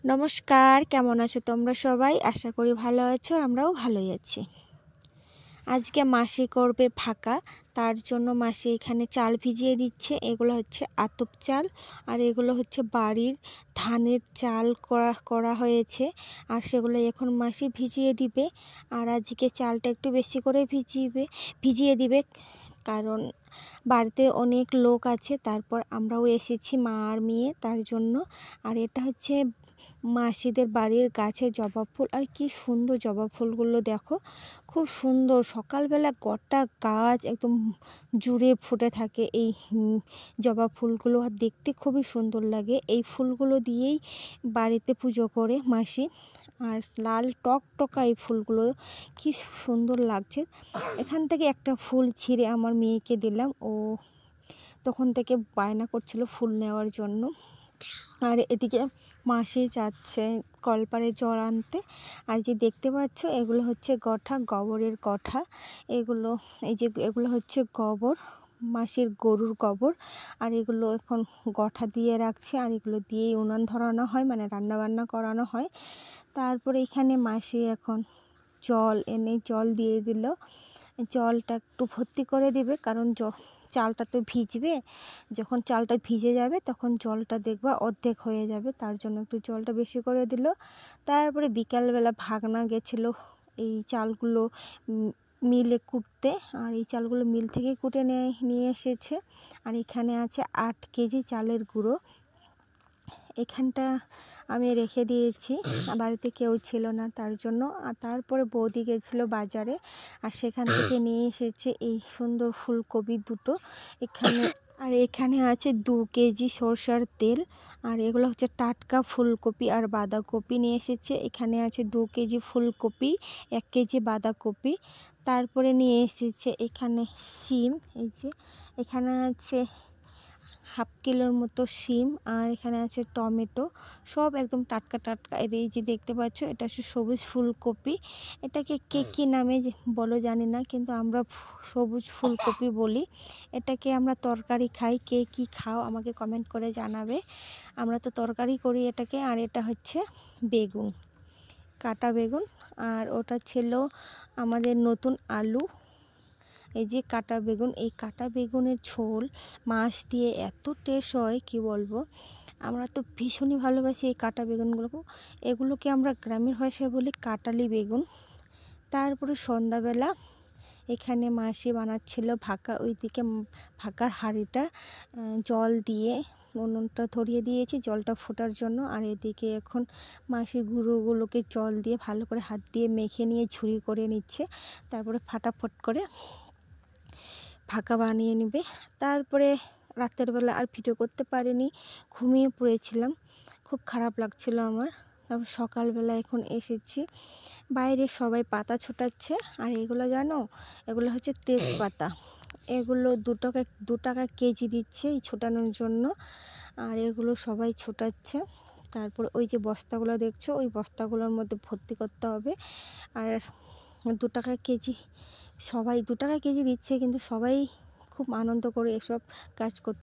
নমস্কার, কেমন আছো তোমরা সবাই? আশা করি ভালো আছো, আমরাও ভালোই আছি। আজকে মাসি করবে ফাঁকা, তার জন্য মাসি এখানে চাল ভিজিয়ে দিচ্ছে। এগুলো হচ্ছে আতপ চাল, আর এগুলো হচ্ছে বাড়ির ধানের চাল করা হয়েছে, আর সেগুলো এখন মাসি ভিজিয়ে দিবে। আর আজকে চালটা একটু বেশি করে ভিজিয়ে দিবে, কারণ বাড়িতে অনেক লোক আছে, তারপর আমরাও এসেছি মা আর মেয়ে, তার জন্য। আর এটা হচ্ছে মাসিদের বাড়ির গাছের জবা ফুল, আর কি সুন্দর জবা ফুলগুলো দেখো, খুব সুন্দর। সকালবেলা গোটা গাছ একদম জুড়ে ফুটে থাকে এই জবা ফুলগুলো, আর দেখতে খুবই সুন্দর লাগে। এই ফুলগুলো দিয়েই বাড়িতে পুজো করে মাসি। আর লাল টকটকা এই ফুলগুলো কি সুন্দর লাগছে। এখান থেকে একটা ফুল ছিঁড়ে আমার মেয়েকে দিলাম, ও তখন থেকে বায়না করছিল ফুল নেওয়ার জন্য। আর এদিকে মাসি যাচ্ছে কলপারে জল আনতে। আর যে দেখতে পাচ্ছ, এগুলো হচ্ছে গোবরের গঠা। এগুলো হচ্ছে গোবর, মাসির গরুর গোবর। আর এগুলো এখন গঠা দিয়ে রাখছে, আর এগুলো দিয়েই উনান ধরানো হয়, মানে রান্নাবান্না করানো হয়। তারপরে এখানে মাসি এখন জল এনে জল দিয়ে দিল। জলটা একটু ভর্তি করে দিবে, কারণ চালটা তো ভিজবে। যখন চালটা ভিজে যাবে তখন জলটা দেখবা অর্ধেক হয়ে যাবে, তার জন্য একটু জলটা বেশি করে দিল। তারপরে বিকালবেলা ভাগনা গেছিলো এই চালগুলো মিলে কুটতে, আর এই চালগুলো মিল থেকে কুটে নিয়ে এসেছে। আর এখানে আছে 8 কেজি চালের গুঁড়ো। এখানটা আমি রেখে দিয়েছি, বাড়িতে কেউ ছিল না তার জন্য। আর তারপরে বৌদি গেছিলো বাজারে, আর সেখান থেকে নিয়ে এসেছে এই সুন্দর ফুলকপি দুটো। এখানে আছে 2 কেজি সরষার তেল। আর এগুলো হচ্ছে টাটকা ফুলকপি আর বাঁধাকপি নিয়ে এসেছে। এখানে আছে 2 কেজি ফুলকপি, 1 কেজি বাঁধাকপি। তারপরে নিয়ে এসেছে এখানে শিম, এই যে এখানে আছে হাফ কিলোর মতো শিম। আর এখানে আছে টমেটো, সব একদম টাটকা টাটকা। এই যে দেখতে পাচ্ছ, এটা হচ্ছে সবুজ ফুলকপি। এটাকে কে কী নামে বলো জানি না, কিন্তু আমরা সবুজ ফুলকপি বলি। এটাকে আমরা তরকারি খাই, কে কী খাও আমাকে কমেন্ট করে জানাবে। আমরা তো তরকারি করি এটাকে। আর এটা হচ্ছে বেগুন, কাটা বেগুন। আর ওটা ছিল আমাদের নতুন আলু। এই যে কাটা বেগুন, এই কাটা বেগুনের ঝোল মাছ দিয়ে এত টেস্ট হয় কি বলবো। আমরা তো ভীষণই ভালোবাসি এই কাটা বেগুনগুলোকে। এগুলোকে আমরা গ্রামের ভাষায় বলি কাটালি বেগুন। তারপরে সন্ধ্যাবেলা এখানে মাসি বানাচ্ছিল ভাকা। ওইদিকে ভাকার হাঁড়িটা জল দিয়ে উনুনটা ধরিয়ে দিয়েছি জলটা ফোটার জন্য। আর এদিকে এখন মাসি গুঁড়োগুলোকে জল দিয়ে ভালো করে হাত দিয়ে মেখে নিয়ে ঝুড়ি করে নিচ্ছে, তারপরে ফাটাফট করে ফাঁকা বানিয়ে নেবে। তারপরে রাতের বেলা আর ভিডিও করতে পারিনি, ঘুমিয়ে পড়েছিলাম, খুব খারাপ লাগছিল আমার। তারপর সকালবেলা এখন এসেছি, বাইরে সবাই পাতা ছোটাচ্ছে। আর এগুলো জানো, এগুলো হচ্ছে তেজপাতা। এগুলো 2 টাকা কেজি দিচ্ছে এই ছোটানোর জন্য। আর এগুলো সবাই ছোটাচ্ছে। তারপর ওই যে বস্তাগুলো দেখছো, ওই বস্তাগুলোর মধ্যে ভর্তি করতে হবে। আর 2 টাকা কেজি, সবাই 2 টাকা কেজি দিচ্ছে, কিন্তু সবাই খুব আনন্দ করে এসব কাজ করতে।